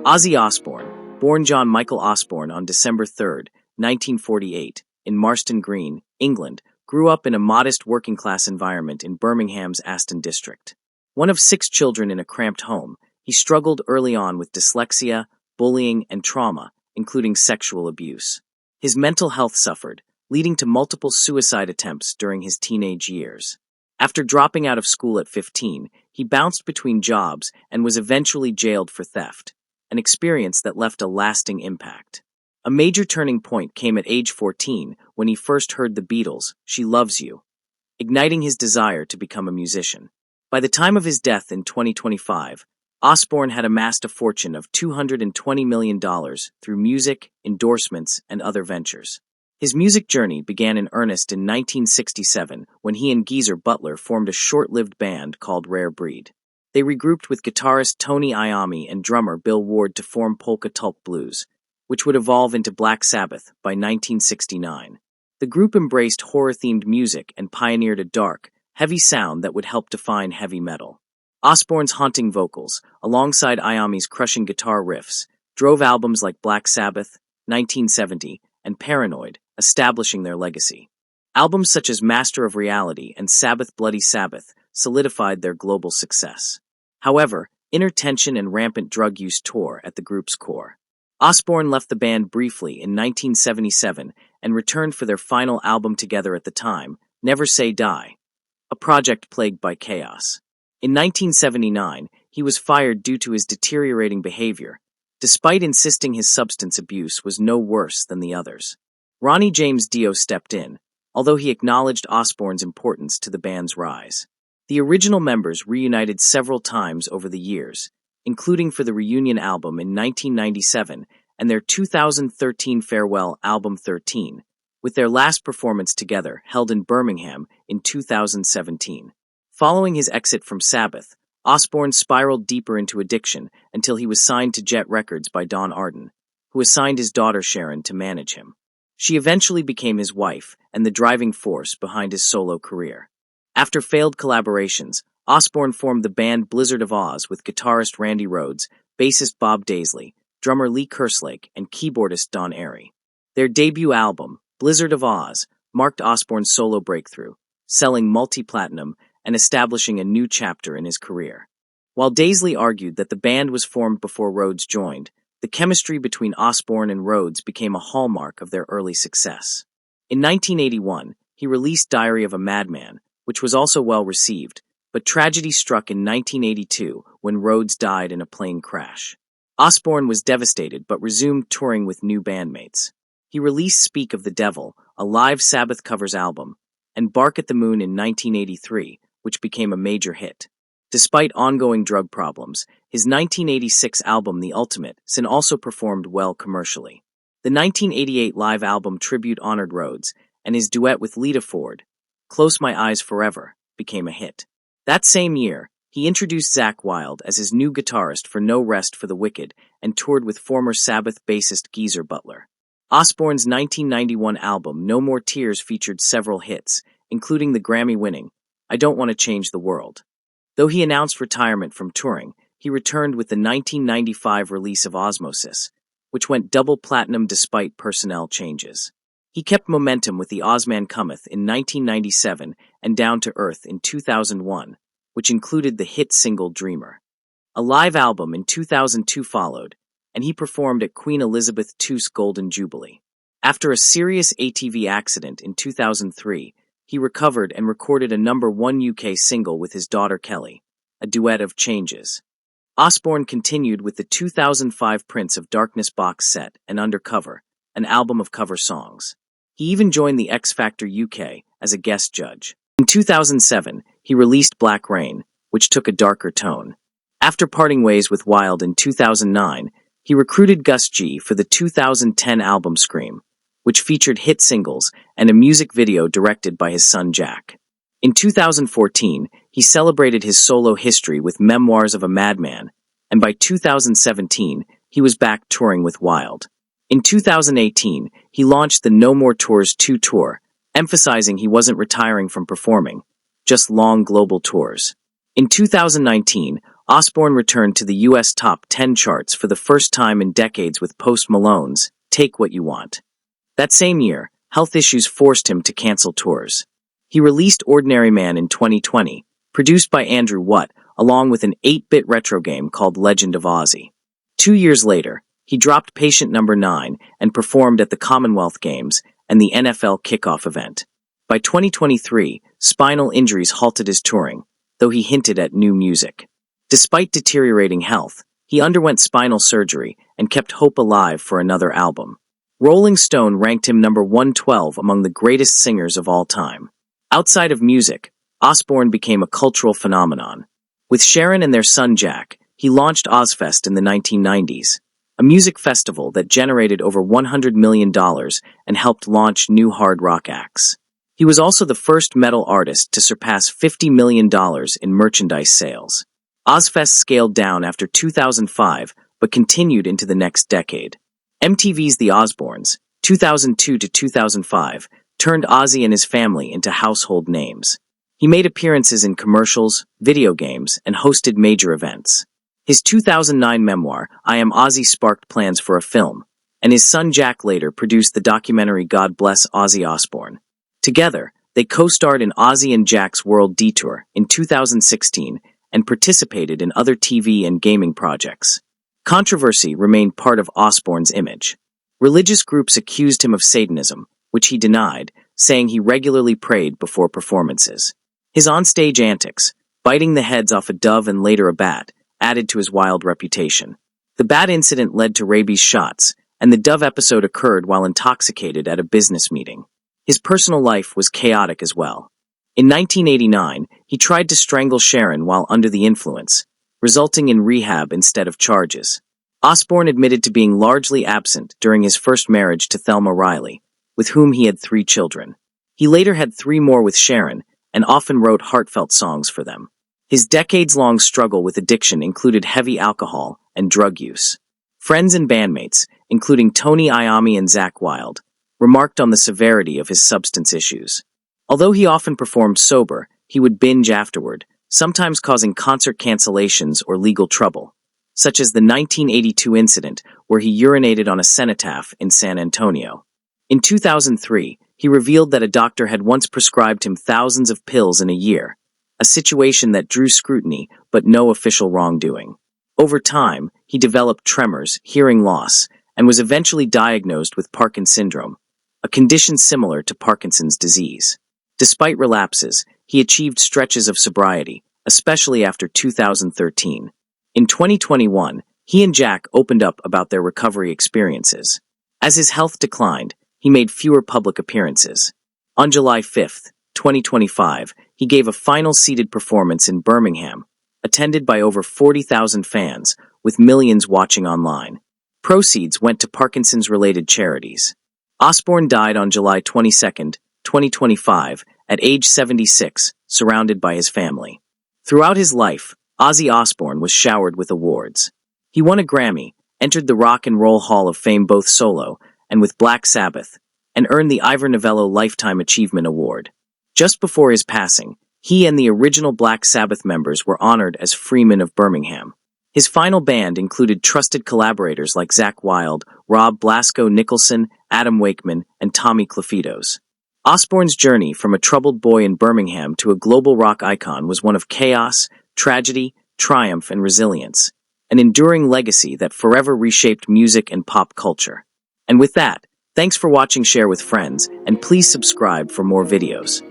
Ozzy Osbourne, born John Michael Osbourne on December 3, 1948, in Marston Green, England, grew up in a modest working-class environment in Birmingham's Aston district. One of 6 children in a cramped home, he struggled early on with dyslexia, bullying, and trauma, including sexual abuse. His mental health suffered, leading to multiple suicide attempts during his teenage years. After dropping out of school at 15, he bounced between jobs and was eventually jailed for theft, an experience that left a lasting impact. A major turning point came at age 14 when he first heard the Beatles' "She Loves You," igniting his desire to become a musician. By the time of his death in 2025, Osbourne had amassed a fortune of $220 million through music, endorsements, and other ventures. His music journey began in earnest in 1967 when he and Geezer Butler formed a short-lived band called Rare Breed. They regrouped with guitarist Tony Iommi and drummer Bill Ward to form Polka Tulk Blues, which would evolve into Black Sabbath by 1969. The group embraced horror-themed music and pioneered a dark, heavy sound that would help define heavy metal. Osbourne's haunting vocals, alongside Iommi's crushing guitar riffs, drove albums like Black Sabbath, 1970, and Paranoid, establishing their legacy. Albums such as Master of Reality and Sabbath Bloody Sabbath solidified their global success. However, inner tension and rampant drug use tore at the group's core. Osbourne left the band briefly in 1977 and returned for their final album together at the time, Never Say Die, a project plagued by chaos. In 1979, he was fired due to his deteriorating behavior, despite insisting his substance abuse was no worse than the others. Ronnie James Dio stepped in, although he acknowledged Osbourne's importance to the band's rise. The original members reunited several times over the years, including for the reunion album in 1997 and their 2013 farewell album 13, with their last performance together held in Birmingham in 2017. Following his exit from Sabbath, Osbourne spiraled deeper into addiction until he was signed to Jet Records by Don Arden, who assigned his daughter Sharon to manage him. She eventually became his wife and the driving force behind his solo career. After failed collaborations, Osbourne formed the band Blizzard of Oz with guitarist Randy Rhoads, bassist Bob Daisley, drummer Lee Kerslake, and keyboardist Don Airey. Their debut album, Blizzard of Oz, marked Osbourne's solo breakthrough, selling multi-platinum and establishing a new chapter in his career. While Daisley argued that the band was formed before Rhoads joined, the chemistry between Osbourne and Rhoads became a hallmark of their early success. In 1981, he released Diary of a Madman, which was also well received, but tragedy struck in 1982 when Rhoads died in a plane crash. Osbourne was devastated but resumed touring with new bandmates. He released Speak of the Devil, a live Sabbath covers album, and Bark at the Moon in 1983, which became a major hit. Despite ongoing drug problems, his 1986 album The Ultimate Sin also performed well commercially. The 1988 live album Tribute honored Rhoads, and his duet with Lita Ford, Close My Eyes Forever, became a hit. That same year, he introduced Zakk Wylde as his new guitarist for No Rest for the Wicked and toured with former Sabbath bassist Geezer Butler. Osbourne's 1991 album No More Tears featured several hits, including the Grammy-winning I Don't Want to Change the World. Though he announced retirement from touring, he returned with the 1995 release of Osmosis, which went double platinum despite personnel changes. He kept momentum with the Ozman Cometh in 1997 and Down to Earth in 2001, which included the hit single Dreamer. A live album in 2002 followed, and he performed at Queen Elizabeth II's Golden Jubilee. After a serious ATV accident in 2003, he recovered and recorded a #1 UK single with his daughter Kelly, a duet of Changes. Osbourne continued with the 2005 Prince of Darkness box set and Undercover, an album of cover songs. He even joined the X Factor UK as a guest judge. In 2007, he released Black Rain, which took a darker tone. After parting ways with Wylde in 2009, he recruited Gus G for the 2010 album Scream, which featured hit singles and a music video directed by his son Jack. In 2014, he celebrated his solo history with Memoirs of a Madman, and by 2017, he was back touring with Wylde. In 2018, he launched the No More Tours 2 tour, emphasizing he wasn't retiring from performing, just long global tours. In 2019, Osbourne returned to the US top 10 charts for the first time in decades with Post Malone's Take What You Want. That same year, health issues forced him to cancel tours. He released Ordinary Man in 2020, produced by Andrew Watt, along with an 8-bit retro game called Legend of Ozzy. 2 years later, he dropped Patient Number 9 and performed at the Commonwealth Games and the NFL kickoff event. By 2023, spinal injuries halted his touring, though he hinted at new music. Despite deteriorating health, he underwent spinal surgery and kept hope alive for another album. Rolling Stone ranked him number 112 among the greatest singers of all time. Outside of music, Osbourne became a cultural phenomenon. With Sharon and their son Jack, he launched Ozzfest in the 1990s, a music festival that generated over $100 million and helped launch new hard rock acts. He was also the first metal artist to surpass $50 million in merchandise sales. Ozzfest scaled down after 2005, but continued into the next decade. MTV's The Osbournes, 2002 to 2005, turned Ozzy and his family into household names. He made appearances in commercials, video games, and hosted major events. His 2009 memoir, I Am Ozzy, sparked plans for a film, and his son Jack later produced the documentary God Bless Ozzy Osbourne. Together, they co-starred in Ozzy and Jack's World Detour in 2016 and participated in other TV and gaming projects. Controversy remained part of Osbourne's image. Religious groups accused him of Satanism, which he denied, saying he regularly prayed before performances. His onstage antics, biting the heads off a dove and later a bat, added to his wild reputation. The bat incident led to rabies shots, and the dove episode occurred while intoxicated at a business meeting. His personal life was chaotic as well. In 1989, he tried to strangle Sharon while under the influence, resulting in rehab instead of charges. Osbourne admitted to being largely absent during his first marriage to Thelma Riley, with whom he had 3 children. He later had 3 more with Sharon, and often wrote heartfelt songs for them. His decades-long struggle with addiction included heavy alcohol and drug use. Friends and bandmates, including Tony Iommi and Zakk Wylde, remarked on the severity of his substance issues. Although he often performed sober, he would binge afterward, sometimes causing concert cancellations or legal trouble, such as the 1982 incident where he urinated on a cenotaph in San Antonio. In 2003, he revealed that a doctor had once prescribed him thousands of pills in a year, a situation that drew scrutiny but no official wrongdoing. Over time, he developed tremors, hearing loss, and was eventually diagnosed with Parkinson's syndrome, a condition similar to Parkinson's disease. Despite relapses, he achieved stretches of sobriety, especially after 2013. In 2021, he and Jack opened up about their recovery experiences. As his health declined, he made fewer public appearances. On July 5, 2025, he gave a final seated performance in Birmingham, attended by over 40,000 fans, with millions watching online. Proceeds went to Parkinson's-related charities. Osbourne died on July 22, 2025, at age 76, surrounded by his family. Throughout his life, Ozzy Osbourne was showered with awards. He won a Grammy, entered the Rock and Roll Hall of Fame both solo and with Black Sabbath, and earned the Ivor Novello Lifetime Achievement Award. Just before his passing, he and the original Black Sabbath members were honored as Freemen of Birmingham. His final band included trusted collaborators like Zakk Wylde, Rob Blasco-Nicholson, Adam Wakeman, and Tommy Clufidos. Osbourne's journey from a troubled boy in Birmingham to a global rock icon was one of chaos, tragedy, triumph, and resilience, an enduring legacy that forever reshaped music and pop culture. And with that, thanks for watching, share with friends, and please subscribe for more videos.